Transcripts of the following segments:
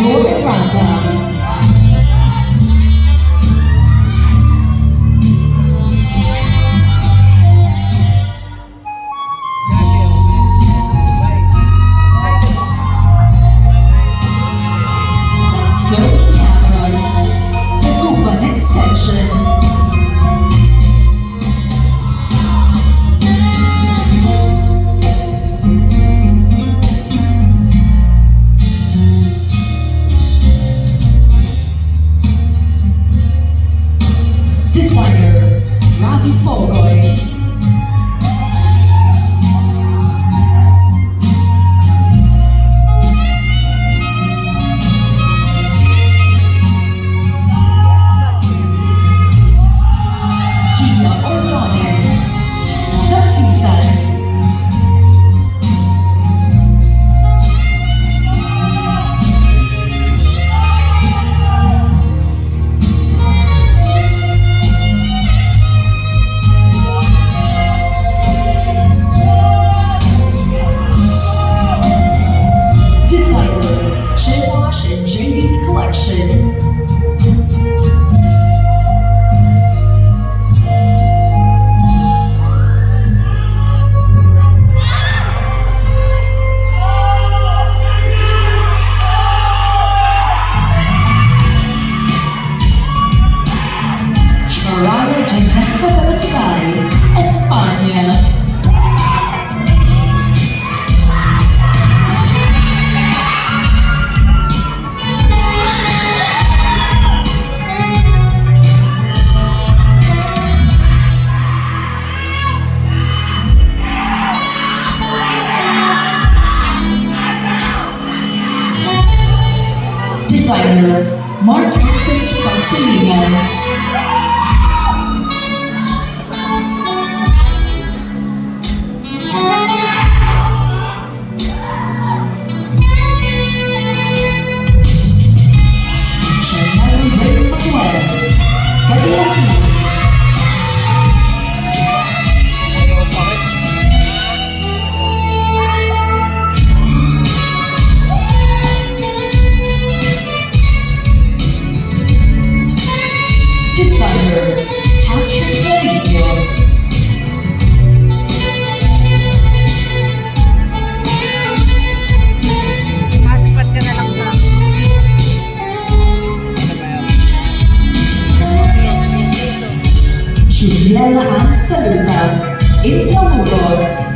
Joy Raza. Zoe Cameron, Taguban Extension. Designer, Robbie Pogoy. Gia Ordonez, Dapitan. Designer, J-Wash and JD's Collection. Mariah Janessa Barangay, Espanya. Designer, Mark Anthony Pagsilingan. Chanel Ray Manuel, Cadillac. Designer, Patrick Rodriguez. Matipat ka na lang ba? Juliela Ann Saluta, Intramuros.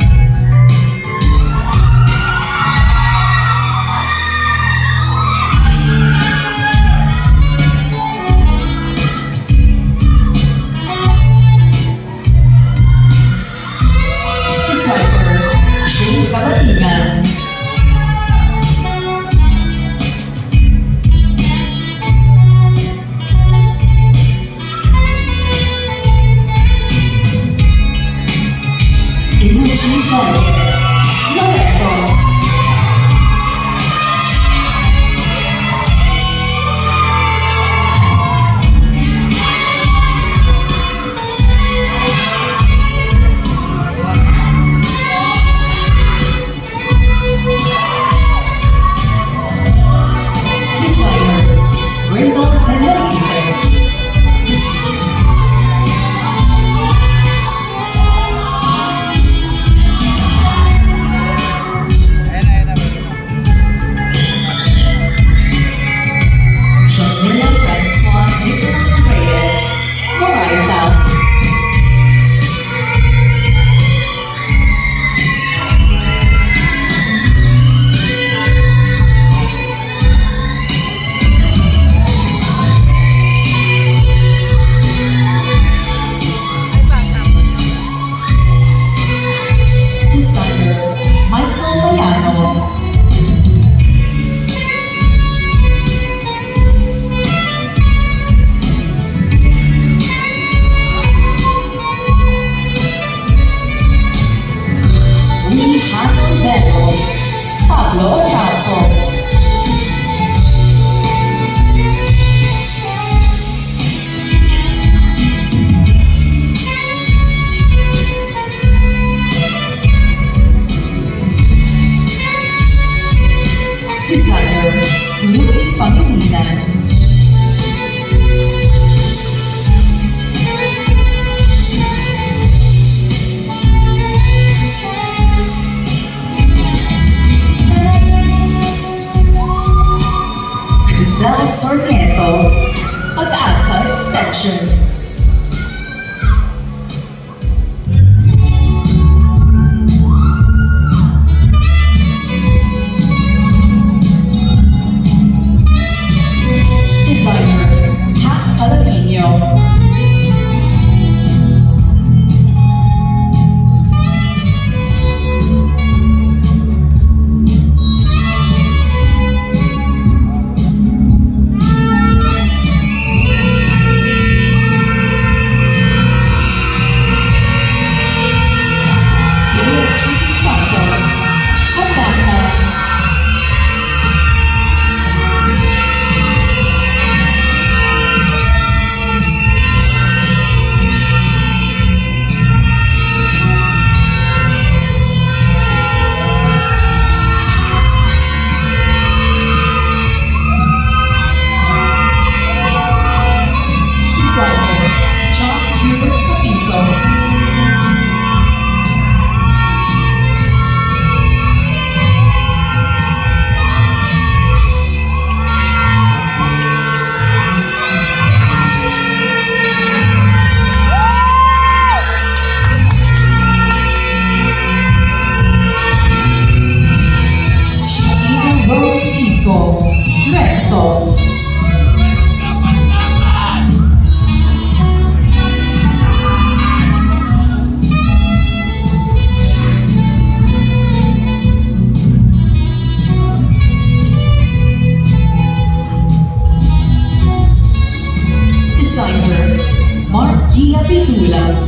Designer, Shane Kalatigan. Emoji Designer, Lupi Pangilinan. Giselle Sorneto, Pag-asa Extension. Designer, Pat Calabino. Beatriz Santos, Pagdaka. Designer, John Hubert Capito. Shakira Rose Hico, Recto. Designer, Mark Gia Pitula.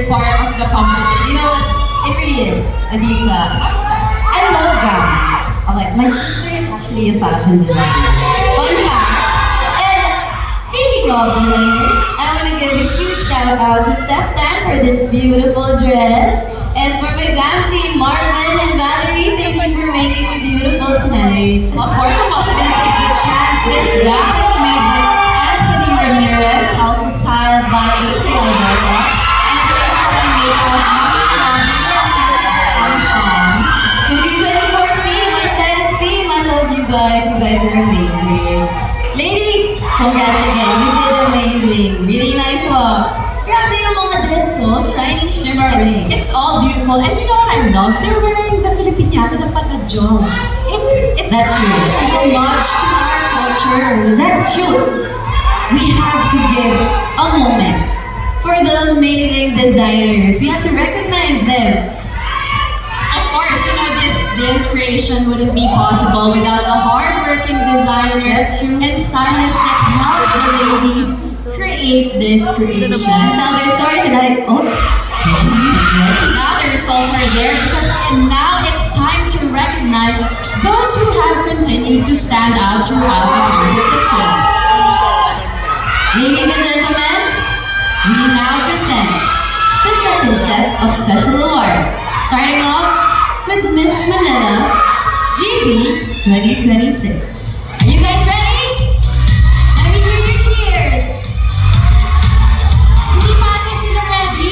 part of the competition. You know what? It really is, Adisa. I love gowns. Okay, my sister is actually a fashion designer. Fun fact. And speaking of designers, I want to give a huge shout out to Steph Tan for this beautiful dress. And for my glam team, Marvin and Valerie, thank you for making me beautiful tonight. Of course, I'm also going to take the chance. This gown is made by Anthony Ramirez, also styled by AJ Alberta. And for the makeup, Studio 24C, my stylist team, I love you guys. You guys are amazing. Ladies, congrats again. You did amazing. Really nice walk. Grabe yung mga dress, oh. Shining, shimmering. It's all beautiful. And you know what I love? They're wearing the Filipiniana na panadjong. It's That's true. an homage to our culture. That's true. We have to give a moment for the amazing designers. We have to recognize them. Of course, you know, this creation wouldn't be possible without the hardworking designers That's true. and stylists that help the ladies create this creation. And tell their story tonight. Oh, it's ready. Now the results are there because now it's time to recognize those who have continued to stand out throughout the competition. Ladies and gentlemen, we now present the second set of special awards. Starting off with Miss Manila GB 2026. Are you guys ready? Let me hear your cheers. Hindi pa natin sila ready.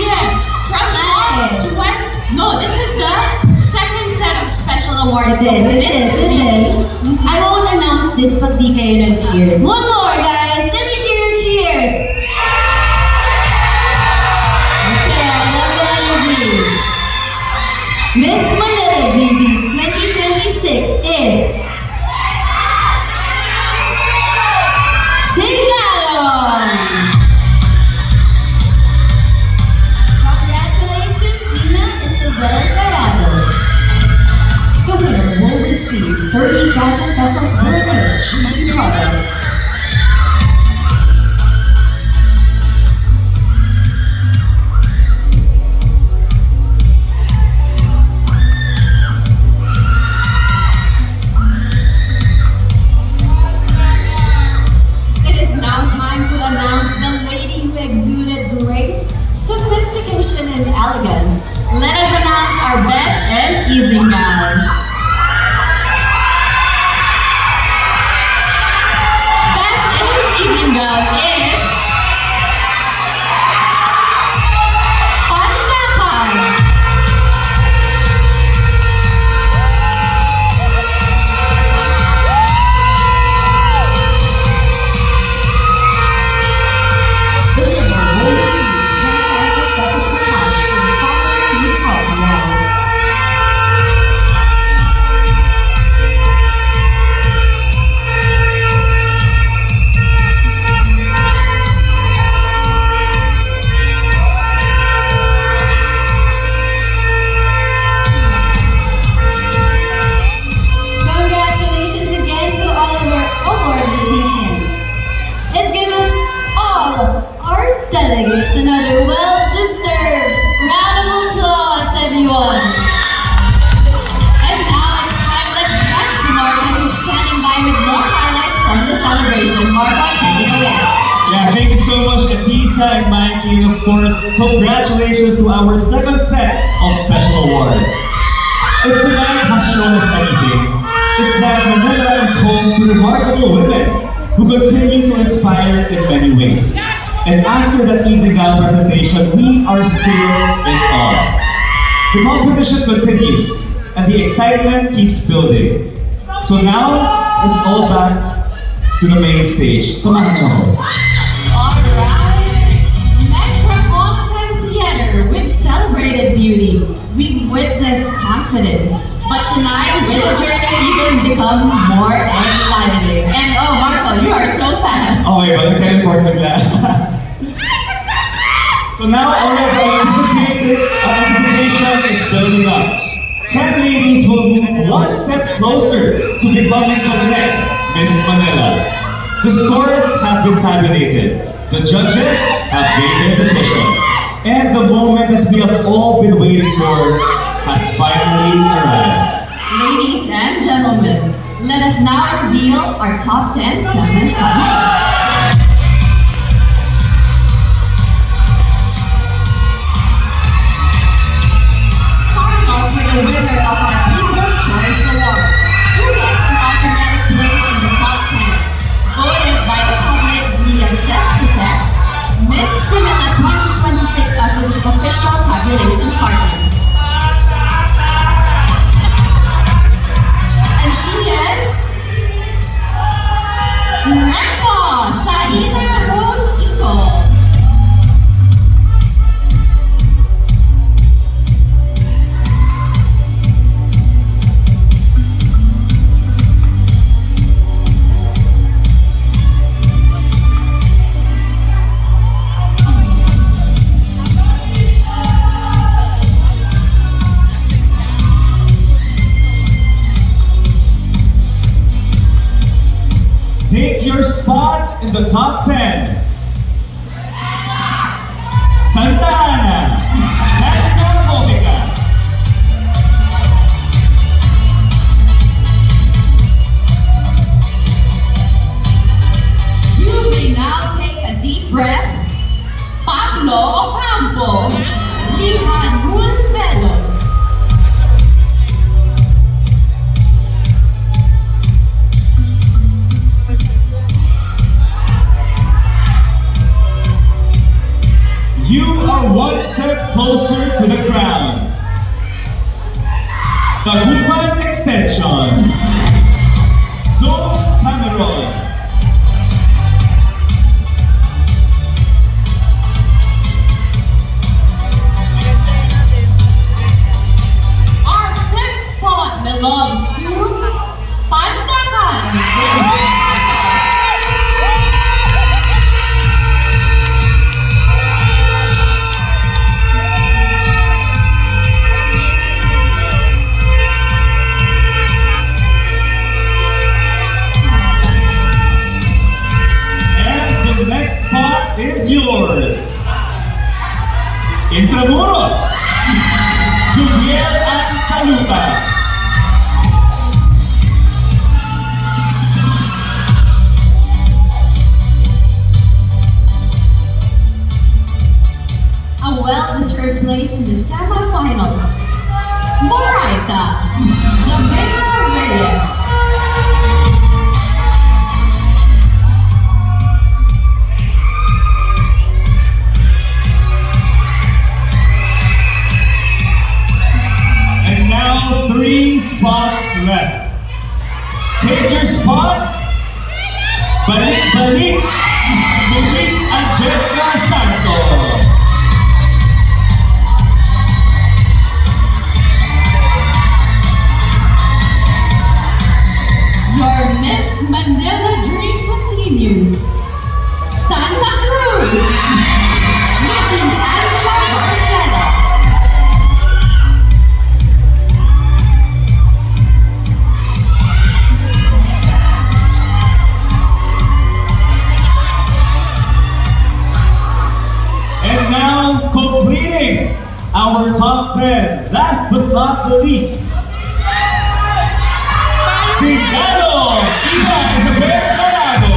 From Right. 1 to 1. No, this is the second set of special awards. It is. I won't announce this pag di kayo nag-cheers. One more, guys. Let me hear your cheers. Okay, I love the energy. Miss Manila GB 2026 is Singalon. Congratulations, Nina Isabel Parado. The winner will receive 30,000 pesos worth of jewelry products. It is now time to announce the lady who exuded grace, sophistication, and elegance. Let us announce our best and evening gown. Best and evening gown is Pandapan. The winner will receive 10,000 pesos in cash from Father Team Alvarez. Congratulations again to all of our award recipients. Let's give all our delegates another well-deserved round of applause, everyone. And now it's time. Let's back to Marco, who's standing by with more highlights from the celebration. Marco, take it away. Yeah, thank you so much, Atisa and Mikey. And of course, congratulations to our second set of special awards. If tonight has shown us anything, it's that Manila is home to remarkable women who continue to inspire in many ways. And after that evening gown presentation, we are still in awe. The competition continues, and the excitement keeps building. So now, it's all back to the main stage. Samahan niyo ako. Alright. Metropolitan Theater, we've celebrated beauty. We've witnessed confidence. But tonight, with the journey, even become more exciting. And oh, Marco, you are so fast. Okay, but nag-teleport bigla. So now all of our anticipation is building up. 10 ladies will move one step closer to becoming the next Miss Manila. The scores have been tabulated. The judges have made their decisions. And the moment that we have all been waiting for has finally arrived. Ladies and gentlemen, let us now reveal our top 10 semi-finalists. Starting off with the winner of our People's Choice Award, who gets an automatic place in the top 10, voted by the public via Cess Protect, Miss Manila 2026 official tabulation partner. And she is Recto Shaina Rose Ito. Take your spot in the top 10. Santa Ana, Danica Mojica. You may now take a deep breath. Pablo Ocampo, Lihan Mulbelo. You are one step closer to the crown. The Hupan Extension. Zoe Cameron. Our fifth spot belongs to Pandakan Willie Santos. And the next spot is yours. Intramuros. Juliel Ann Saluta. A well-deserved place in the semifinals. Moraita Jamaica Reyes. And now 3 spots left. Take your spot. Balik. Monique Angelica Santos. Your Miss Manila dream continues. Santa Cruz, Nikki Angela Barcela. And now completing our top 10. Last but not the least. Singano, Ina Isabel Manado.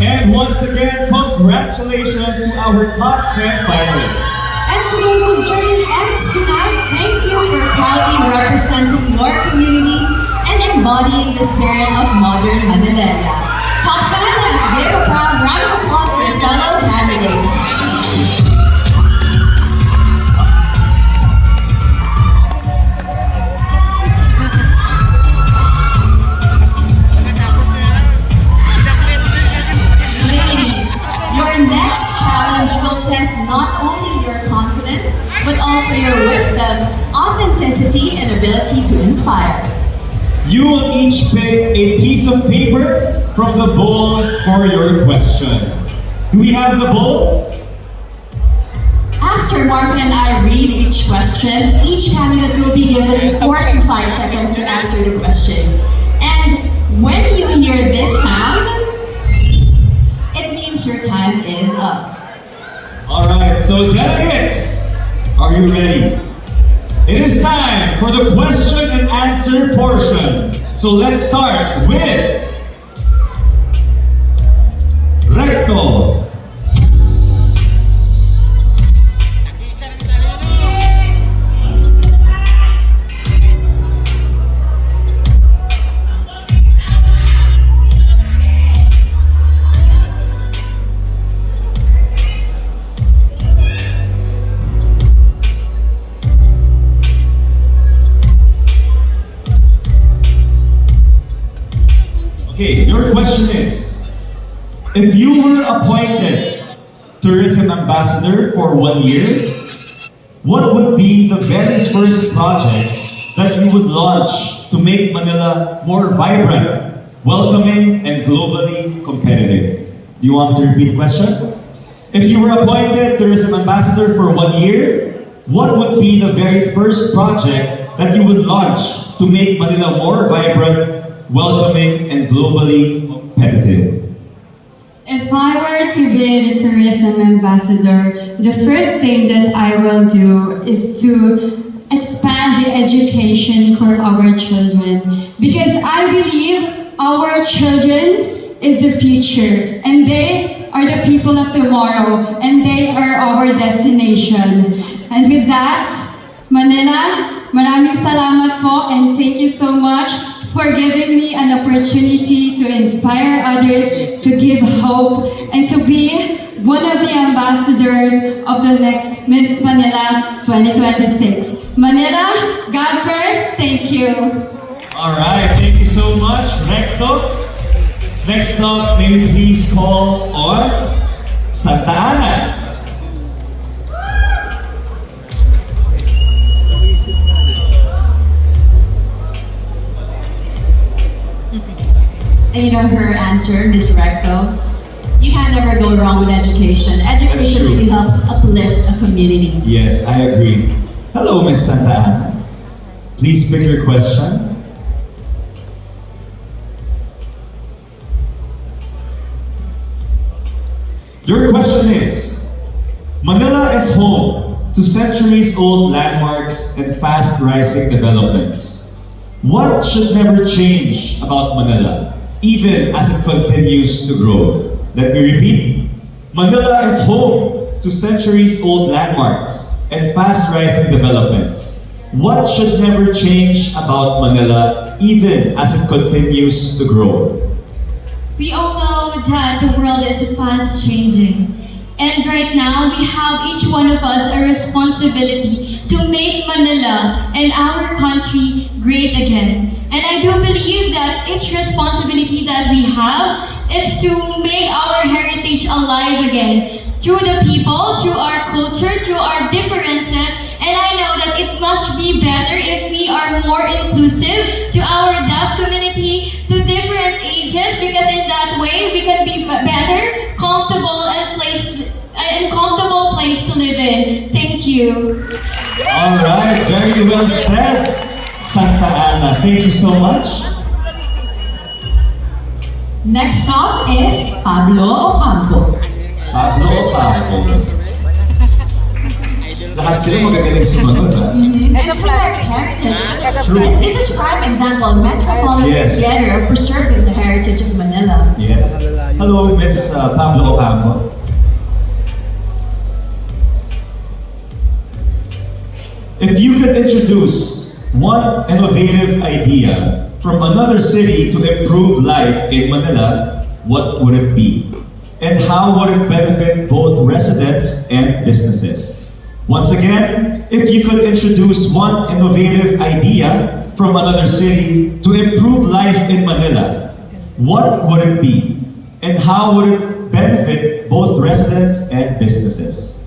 And once again, congratulations to our top 10 finalists. And to those whose journey ends tonight, thank you for proudly representing your communities and embodying the spirit of modern Manileña. Top 10, let's give a proud round of applause to your fellow candidates. Ladies, your next challenge will test not only your confidence, but also your wisdom, authenticity, and ability to inspire. You will each pick a piece of paper from the bowl for your question. Do we have the bowl? after Mark and I read each question, each candidate will be given 4 to 5 seconds to answer the question. And when you hear this sound, it means your time is up. Alright, so delegates, are you ready? It is time for the question and answer portion. So let's start with Recto. Okay, your question is, if you were appointed tourism ambassador for 1 year, what would be the very first project that you would launch to make Manila more vibrant, welcoming, and globally competitive? Do you want me to repeat the question? If you were appointed tourism ambassador for 1 year, what would be the very first project that you would launch to make Manila more vibrant, welcoming, and globally competitive? If I were to be the tourism ambassador, the first thing that I will do is to expand the education for our children. Because I believe our children is the future and they are the people of tomorrow and they are our destination. And with that, Manila, maraming salamat po and thank you so much for giving me an opportunity to inspire others, to give hope, and to be one of the ambassadors of the next Miss Manila 2026. Manila, God first, thank you. Alright, thank you so much, Recto. Next up, may we please call on Santa Ana. And you know her answer, Miss Recto? You can never go wrong with education. Education true. really helps uplift a community. Yes, I agree. Hello, Miss Santa Ana. Please pick your question. Your question is, Manila is home to centuries-old landmarks and fast-rising developments. What should never change about Manila, even as it continues to grow? Let me repeat. Manila is home to centuries-old landmarks and fast-rising developments. What should never change about Manila, even as it continues to grow? We all know that the world is fast changing. And right now, we have each one of us a responsibility to make Manila and our country great again. And I do believe that each responsibility that we have is to make our heritage alive again through the people, through our culture, through our differences. And I know that it must be better if we are more inclusive to our deaf community, to different ages, because in that way we can be better, comfortable, and comfortable place to live in. Thank you. Alright, very well said, Santa Ana. Thank you so much. Next up is Pablo Ocampo. Pablo Ocampo. Lahat sila magagaling sumagot, ha? Ito plastic. Heritage. True. This is prime example, Metropolitan Yes. Theater of preserving the heritage of Manila. Yes. Hello, Miss Pablo Ocampo. If you could introduce one innovative idea from another city to improve life in Manila, what would it be? And how would it benefit both residents and businesses? Once again, if you could introduce one innovative idea from another city to improve life in Manila, what would it be? And how would it benefit both residents and businesses?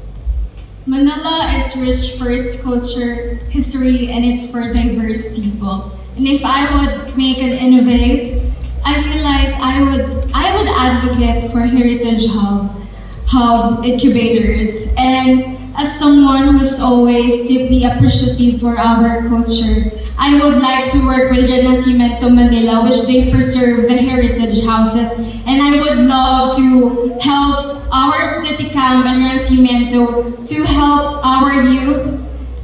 Manila is rich for its culture, history, and it's for diverse people. And if I would make an innovate, I feel like I would advocate for heritage hub incubators and as someone who's always deeply appreciative for our culture, I would like to work with Renacimiento Manila, which they preserve the heritage houses, and I would love to help our Titicam and Renacimiento to help our youth.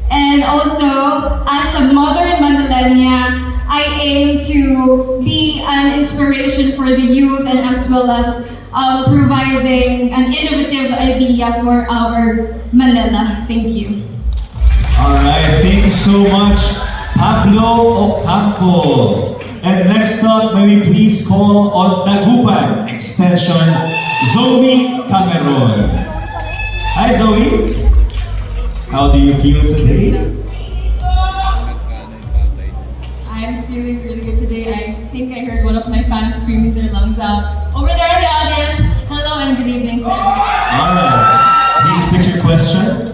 And also, as a modern Manilena, I aim to be an inspiration for the youth and as well as providing an innovative idea for our Manila. Thank you. Alright, thank you so much, Pablo Ocampo. And next up, may we please call on Dagupan Extension, Zoe Cameron. Hi Zoe, how do you feel today? I'm feeling really good today. I think I heard one of my fans screaming their lungs out. Over there in the audience, hello and good evening to everyone. Alright, please pick your question.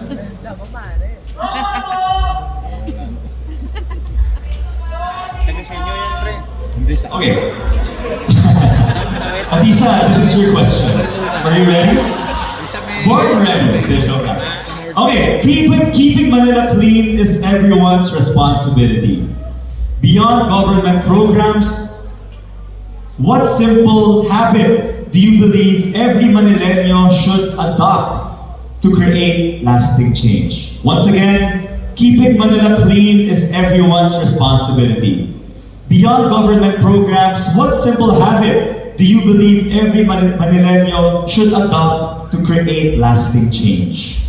Okay. Atisa, this is your question. Are you ready? Born ready. Okay, keeping Manila clean is everyone's responsibility. Beyond government programs, what simple habit do you believe every Manileño should adopt to create lasting change? Once again, keeping Manila clean is everyone's responsibility. Beyond government programs, what simple habit do you believe every Manileño should adopt to create lasting change?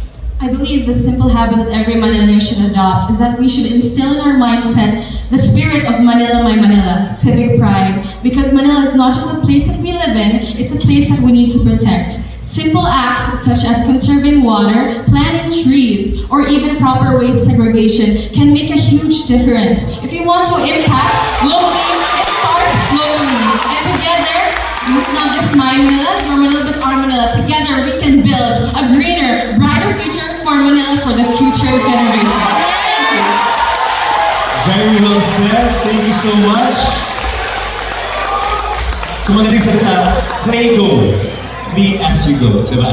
I believe the simple habit that every Manileño should adopt is that we should instill in our mindset the spirit of Manila, my Manila, civic pride. Because Manila is not just a place that we live in, it's a place that we need to protect. Simple acts such as conserving water, planting trees, or even proper waste segregation can make a huge difference. If you want to impact globally, it starts globally. And together, it's not just my Manila, nor Manila, but our Manila. Together, we can build a greener, brighter future for Manila for the future generations. Thank you. Very well said. Thank you so much. Sa madaling salita, play go. Clean as you go, diba?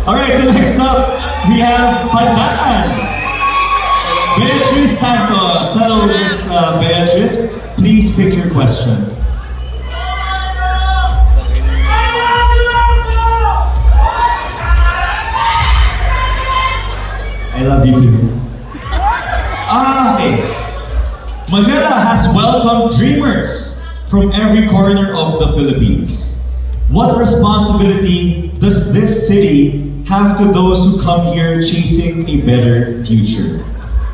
Alright, so next up, we have Pandaan. Beatrice Santos. Hello, Miss Beatrice. Please pick your question. I love you too. Okay. Manila has welcomed dreamers from every corner of the Philippines. What responsibility does this city have to those who come here chasing a better future?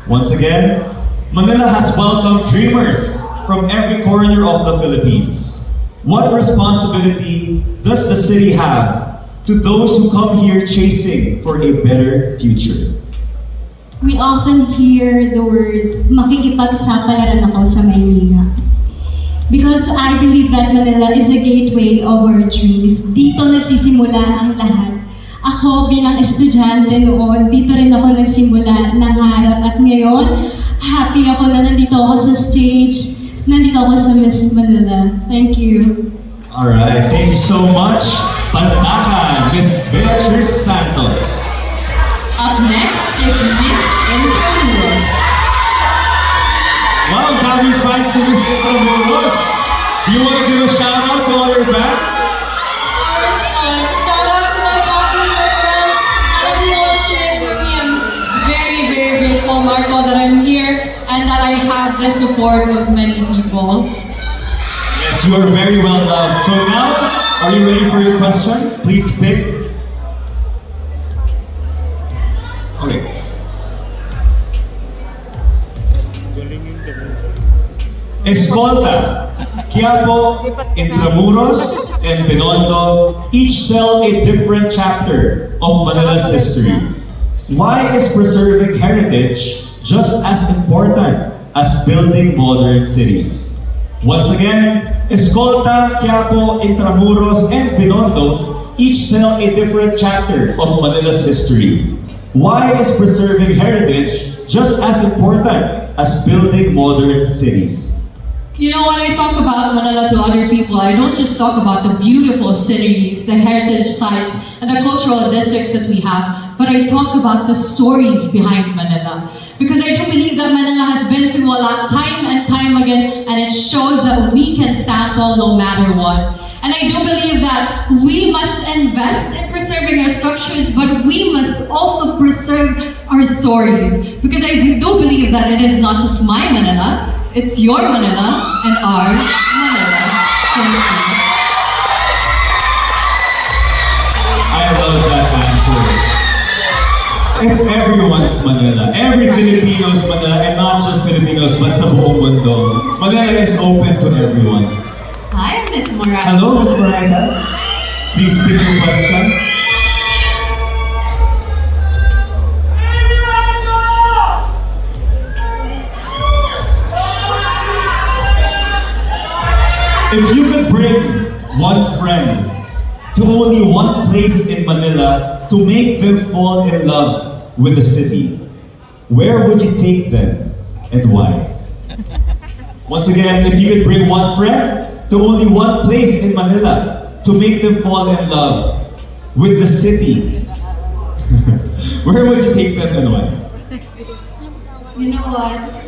Once again, Manila has welcomed dreamers from every corner of the Philippines. What responsibility does the city have to those who come here chasing for a better future? We often hear the words, makikipagsapalaran ako sa Maynila. Because I believe that Manila is a gateway of our dreams. Dito nagsisimula ang lahat. Ako bilang estudyante noon, dito rin ako nagsimula ng harap. At ngayon, happy ako na nandito ako sa stage, nandito ako sa Miss Manila. Thank you. Alright, thank you so much. Pantakan, Miss Beatrice Santos. Up next is Miss Intramuros. Wow, dami fans ni Miss Intramuros. Do you want to give a shout out to all your fans? Shout out to my popular friends and everyone cheering for me. I'm very, very grateful, Marco, that I'm here and that I have the support of many people. Yes, you are very well loved. So now, are you ready for your question? Please pick. Okay. Escolta, Quiapo, Intramuros, and Binondo each tell a different chapter of Manila's history. Why is preserving heritage just as important as building modern cities? Once again, Escolta, Quiapo, Intramuros, and Binondo each tell a different chapter of Manila's history. Why is preserving heritage just as important as building modern cities? You know, when I talk about Manila to other people, I don't just talk about the beautiful cities, the heritage sites, and the cultural districts that we have, but I talk about the stories behind Manila. Because I do believe that Manila has been through a lot time and time again, and it shows that we can stand tall no matter what. And I do believe that we must invest in preserving our structures, but we must also preserve our stories. Because I do believe that it is not just my Manila, it's your Manila and our Manila. Thank you. I love that answer. It's everyone's Manila. Every Filipino's Manila, and not just Filipinos, but sa buong mundo. Manila is open to everyone. Hi, Miss Morales. Hello, Ms. Miranda. Please pick your question. If you could bring one friend to only one place in Manila to make them fall in love with the city, where would you take them and why? Once again, if you could bring one friend to only one place in Manila to make them fall in love with the city, where would you take them and why? You know what?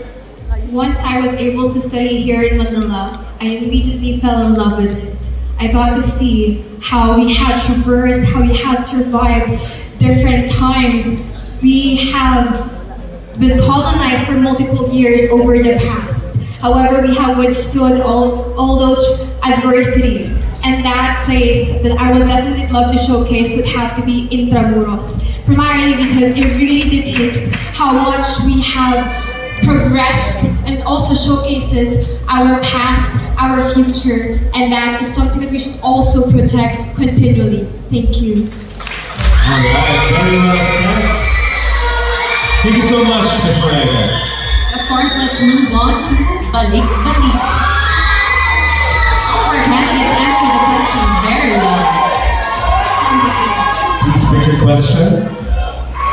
Once I was able to study here in Manila, I immediately fell in love with it. I got to see how we have traversed, how we have survived different times. We have been colonized for multiple years over the past. However, we have withstood all those adversities. And that place that I would definitely love to showcase would have to be Intramuros. Primarily because it really depicts how much we have progressed and also showcases our past, our future, and that is something that we should also protect continually. Thank you. Alright, very well said. Thank you so much, Ms. Miranda. Of course, let's move on to Balik Balik. All of our candidates answer the questions very well. Please pick your question.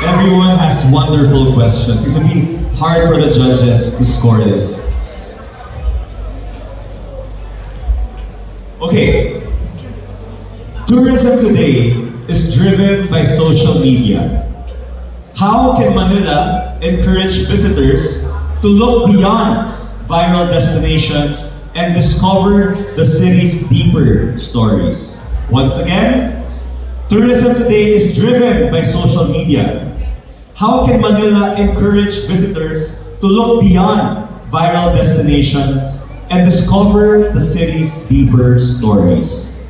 Everyone has wonderful questions. It will be hard for the judges to score this. Okay. Tourism today is driven by social media. How can Manila encourage visitors to look beyond viral destinations and discover the city's deeper stories? Once again, tourism today is driven by social media. How can Manila encourage visitors to look beyond viral destinations and discover the city's deeper stories?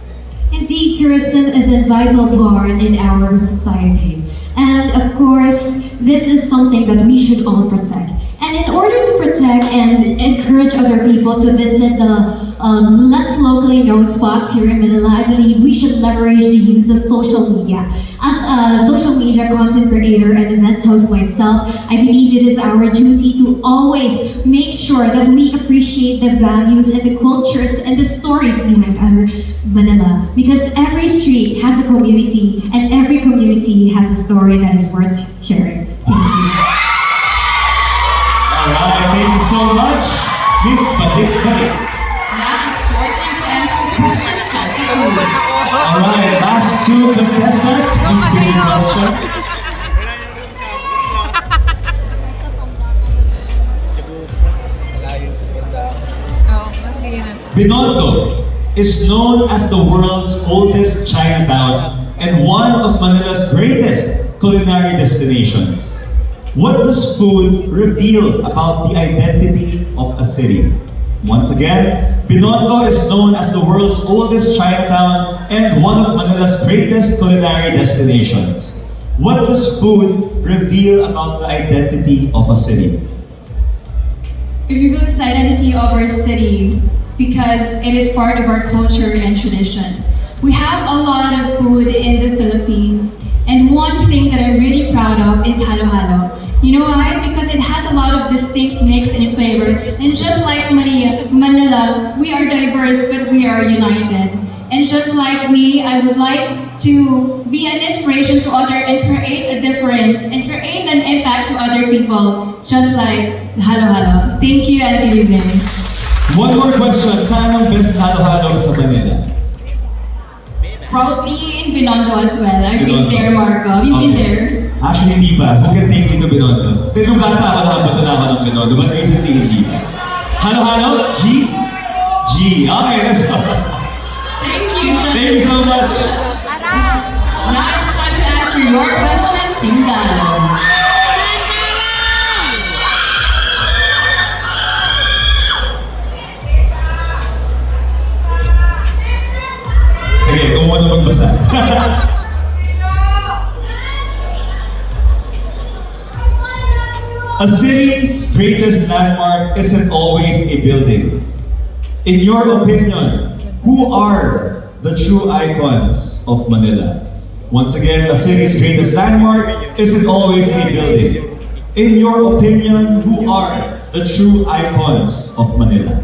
Indeed, tourism is a vital part in our society. And of course, this is something that we should all protect. And in order to protect and encourage other people to visit the less locally known spots here in Manila, I believe we should leverage the use of social media. As a social media content creator and events host myself, I believe it is our duty to always make sure that we appreciate the values and the cultures and the stories behind our Manila. Because every street has a community and every community has a story that is worth sharing. Thank you. Alright, thank you so much, Miss Balik Balik. Now it's your time to answer the questions. Santi Cruz. Alright, last two contestants, please pick your question. Binondo is known as the world's oldest Chinatown and one of Manila's greatest culinary destinations. What does food reveal about the identity of a city? Once again, Binondo is known as the world's oldest Chinatown and one of Manila's greatest culinary destinations. What does food reveal about the identity of a city? It reveals the identity of our city because it is part of our culture and tradition. We have a lot of food in the Philippines, and one thing that I'm really proud of is halo-halo. You know why? Because it has a lot of distinct mix and flavor. And just like Manila, we are diverse but we are united. And just like me, I would like to be an inspiration to others and create a difference and create an impact to other people, just like halo-halo. Thank you and good evening. One more question. Saan ang best halo-halo sa Manila? Probably in Binondo as well. I've Binondo. been there, Marco. You've been Okay. there. Actually, hindi pa. Who can take me to Binondo? Nung bata ako, nakapunta na ako ng Binondo, but recently, hindi pa. Halo-halo? G? G. Okay, let's go. Thank you, Sir. Thank you so much. Now it's time to answer your question, Singalo. Sige, kung muna magbasa. A city's greatest landmark isn't always a building. In your opinion, who are the true icons of Manila? Once again, a city's greatest landmark isn't always a building. In your opinion, who are the true icons of Manila?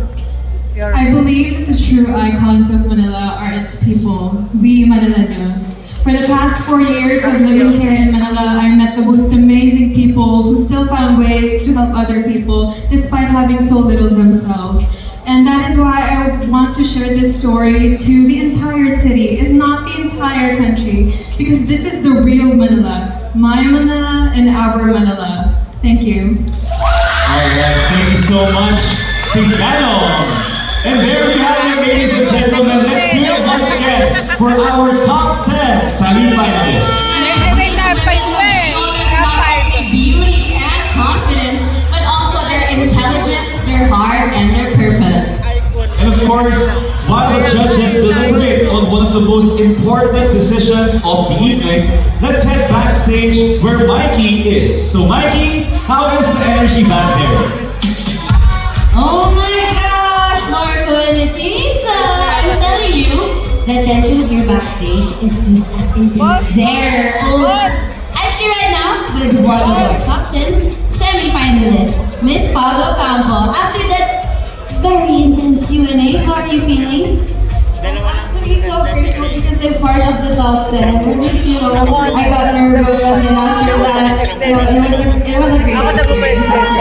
I believe that the true icons of Manila are its people, we Manileños. For the past 4 years of living here in Manila, I met the most amazing people who still found ways to help other people despite having so little themselves. And that is why I want to share this story to the entire city, if not the entire country, because this is the real Manila, my Manila and our Manila. Thank you. Alright, thank you so much, Singano! And there we have it, ladies and gentlemen. Let's do it once again for our top 10 semi-finalists. Wait, top 5 pa eh. Shown us Top not 5. only beauty and confidence, but also their intelligence, their heart, and their purpose. And of course, while the judges deliberate on one of the most important decisions of the evening, let's head backstage where Mikey is. So Mikey, how is the energy back there? Oh my gosh, Marco and Atisa! I'm telling you, the tension here backstage is just as intense there. Oh, I'm here right now with one of our top 10 semi-finalists, Miss Pablo Campo. After that very intense Q&A, how are you feeling? Actually, so grateful because I'm part of the top 10. Which, I got nervous, and after that, it was a great experience.